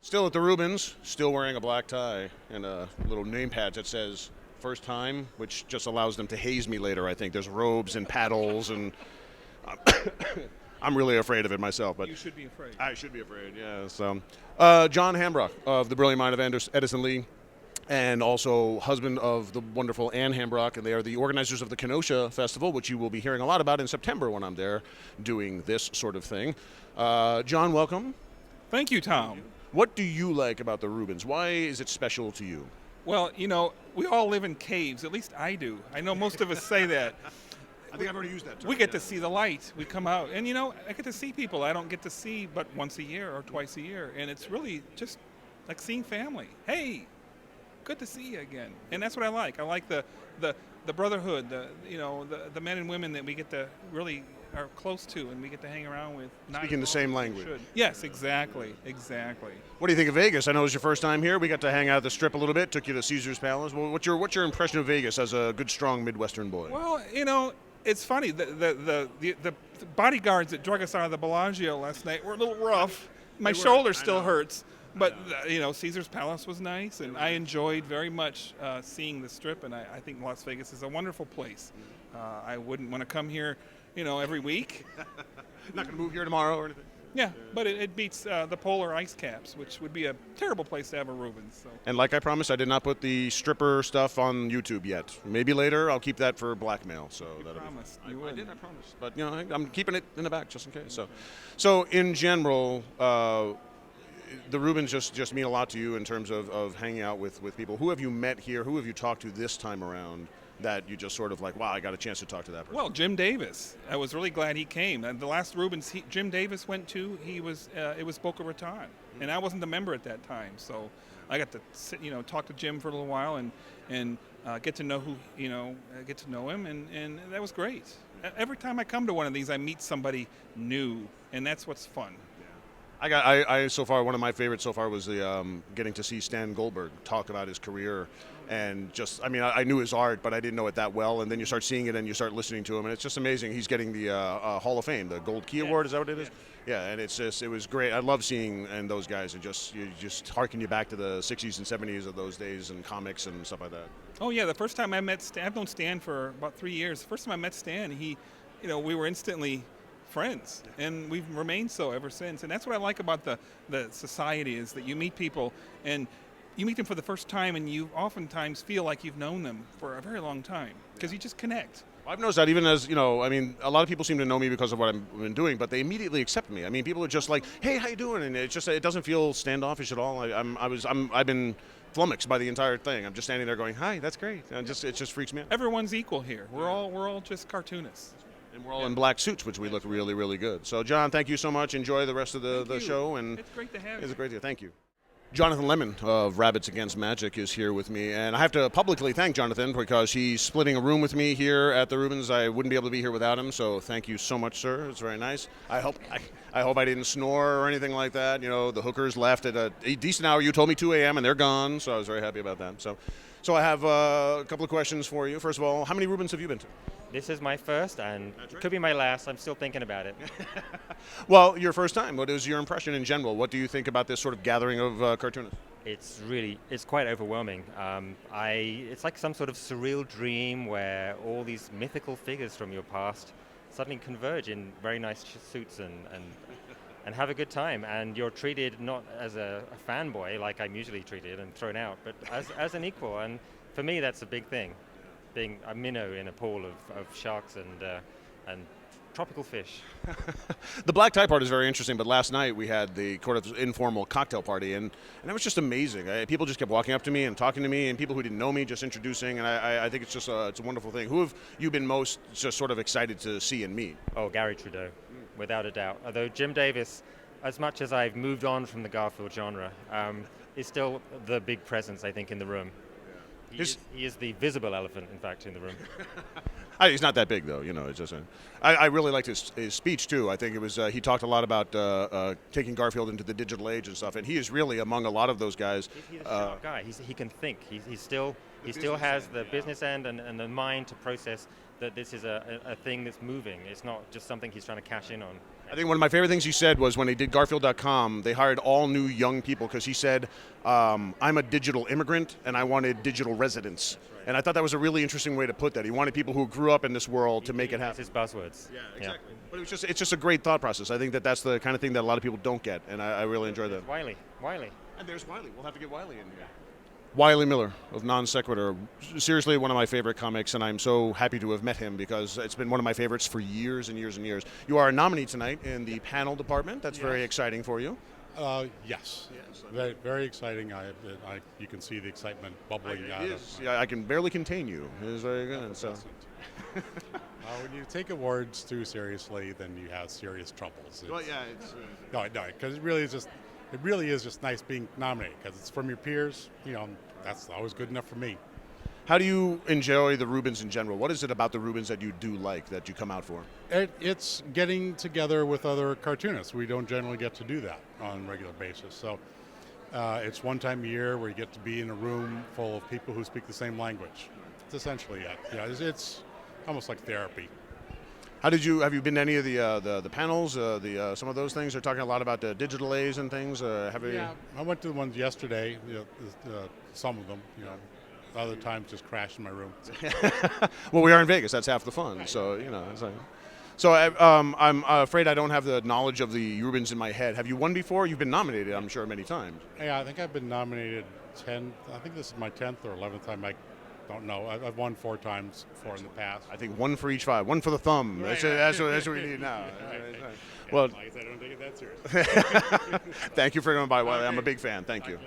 Still at the Reubens, still wearing a black tie and a little name pad that says first time, which just allows them to haze me later, I think. There's robes and paddles, and I'm really afraid of it myself. But you should be afraid. I should be afraid, yeah. So, John Hambrock of the brilliant mind of Edison Lee, and also husband of the wonderful Ann Hambrock, and they are the organizers of the Kenosha Festival, which you will be hearing a lot about in September when I'm there doing this sort of thing. John, welcome. Thank you, Tom. What do you like about the Reubens? Why is it special to you? Well, we all live in caves. At least I do. I know most of us say that. I think I've already used that term. We get to see the light. We come out, and I get to see people I don't get to see but once a year or twice a year, and it's really just like seeing family. Hey, good to see you again, and that's what I like. I like the brotherhood, the men and women that we get to really are close to, and we get to hang around with. Speaking the same language. Yes, exactly. What do you think of Vegas? I know it was your first time here. We got to hang out at the Strip a little bit. Took you to Caesar's Palace. Well, what's your impression of Vegas as a good, strong Midwestern boy? Well, it's funny. The bodyguards that drug us out of the Bellagio last night were a little rough. My shoulder still hurts. But, Caesar's Palace was nice, and I enjoyed very much seeing the Strip, and I think Las Vegas is a wonderful place. I wouldn't want to come here, every week. Not going to move here tomorrow or anything? Yeah, but it beats the polar ice caps, which would be a terrible place to have a Reubens. So. And like I promised, I did not put the stripper stuff on YouTube yet. Maybe later. I'll keep that for blackmail. So I promised. I promised. But, I'm keeping it in the back just in case. So in general, the Reubens just mean a lot to you in terms of hanging out with people. Who have you met here? Who have you talked to this time around that you just sort of like, wow, I got a chance to talk to that person? Well, Jim Davis. I was really glad he came. And the last Reubens Jim Davis went to, it was Boca Raton. And I wasn't a member at that time. So I got to sit, talk to Jim for a little while and get to know get to know him. And that was great. Every time I come to one of these, I meet somebody new. And that's what's fun. I so far, one of my favorites so far was getting to see Stan Goldberg talk about his career, and I knew his art, but I didn't know it that well, and then you start seeing it and you start listening to him, and it's just amazing. He's getting the Hall of Fame, the Gold Key Award, is that what it is? Yeah, and it was great. I love seeing those guys, and just harken you back to the 60s and 70s of those days and comics and stuff like that. Oh yeah, the first time I met Stan, I've known Stan for about 3 years. The first time I met Stan, we were instantly friends, and we've remained so ever since. And that's what I like about the society, is that you meet people and you meet them for the first time, and you oftentimes feel like you've known them for a very long time because you just connect. I've noticed that even as, a lot of people seem to know me because of what I've been doing, but they immediately accept me. I mean, people are just like, hey, how you doing? And it doesn't feel standoffish at all. I've been flummoxed by the entire thing. I'm just standing there going, hi, that's great. And it just freaks me out. Everyone's equal here. We're all just cartoonists. And we're all in black suits, which we look really, really good. So, John, thank you so much. Enjoy the rest of the show. And it's great to have you. It's great to thank you. Jonathan Lemon of Rabbits Against Magic is here with me, and I have to publicly thank Jonathan because he's splitting a room with me here at the Reubens. I wouldn't be able to be here without him, so thank you so much, sir. It's very nice. I hope I didn't snore or anything like that. The hookers left at a decent hour. You told me 2 a.m. and they're gone, so I was very happy about that. So I have a couple of questions for you. First of all, how many Reubens have you been to? This is my first, and it could be my last. I'm still thinking about it. Well, your first time. What is your impression in general? What do you think about this sort of gathering of cartoonists? It's quite overwhelming. It's like some sort of surreal dream where all these mythical figures from your past suddenly converge in very nice suits and have a good time. And you're treated not as a fanboy like I'm usually treated and thrown out, but as an equal. And for me, that's a big thing. Being a minnow in a pool of sharks and tropical fish. The black tie part is very interesting, but last night we had the sort of informal cocktail party, and it was just amazing. People just kept walking up to me and talking to me, and people who didn't know me just introducing, and I think it's just it's a wonderful thing. Who have you been most just sort of excited to see and meet? Oh, Gary Trudeau, without a doubt. Although Jim Davis, as much as I've moved on from the Garfield genre, is still the big presence, I think, in the room. He is the visible elephant, in fact, in the room. He's not that big, though. It's just. I really liked his speech too. I think it was he talked a lot about taking Garfield into the digital age and stuff, and he is really among a lot of those guys. He's a sharp guy. He can think. He still has the business end and the mind to process that this is a thing that's moving. It's not just something he's trying to cash in on. I think one of my favorite things he said was when they did Garfield.com, they hired all new young people because he said, I'm a digital immigrant and I wanted digital residents. Right. And I thought that was a really interesting way to put that. He wanted people who grew up in this world to make it happen. His buzzwords. Yeah, exactly. But it's just a great thought process. I think that's the kind of thing that a lot of people don't get, and I really enjoy that. Wiley. And there's Wiley. We'll have to get Wiley in here. Wiley Miller of Non-Sequitur. Seriously, one of my favorite comics, and I'm so happy to have met him because it's been one of my favorites for years and years and years. You are a nominee tonight in the panel department. That's very exciting for you. Yes. Very, very exciting. You can see the excitement bubbling out of. Yeah, I can barely contain you. It is very good. So. When you take awards too seriously, then you have serious troubles. Well, yeah, it's. No, because it really is just nice being nominated because it's from your peers. That's always good enough for me. How do you enjoy the Reubens in general? What is it about the Reubens that you do like, that you come out for? It's getting together with other cartoonists. We don't generally get to do that on a regular basis. So it's one time a year where you get to be in a room full of people who speak the same language. It's essentially it. It's almost like therapy. Have you been to any of the panels? Some of those things? They're talking a lot about the digital A's and things. I went to the ones yesterday. Some of them. Other times just crashed in my room. Well, we are in Vegas. That's half the fun. So It's like, so I'm afraid I don't have the knowledge of the Reubens in my head. Have you won before? You've been nominated, I'm sure, many times. Yeah, I think I've been nominated 10. I think this is my 10th or 11th time. I don't know. I've won 4 times in the past. I think 1 for each 5. 1 for the thumb. Right, that's what we need now. Right. Well, like I said, I don't take it that seriously. thank you for coming by, Wiley. I'm a big fan. Thank you.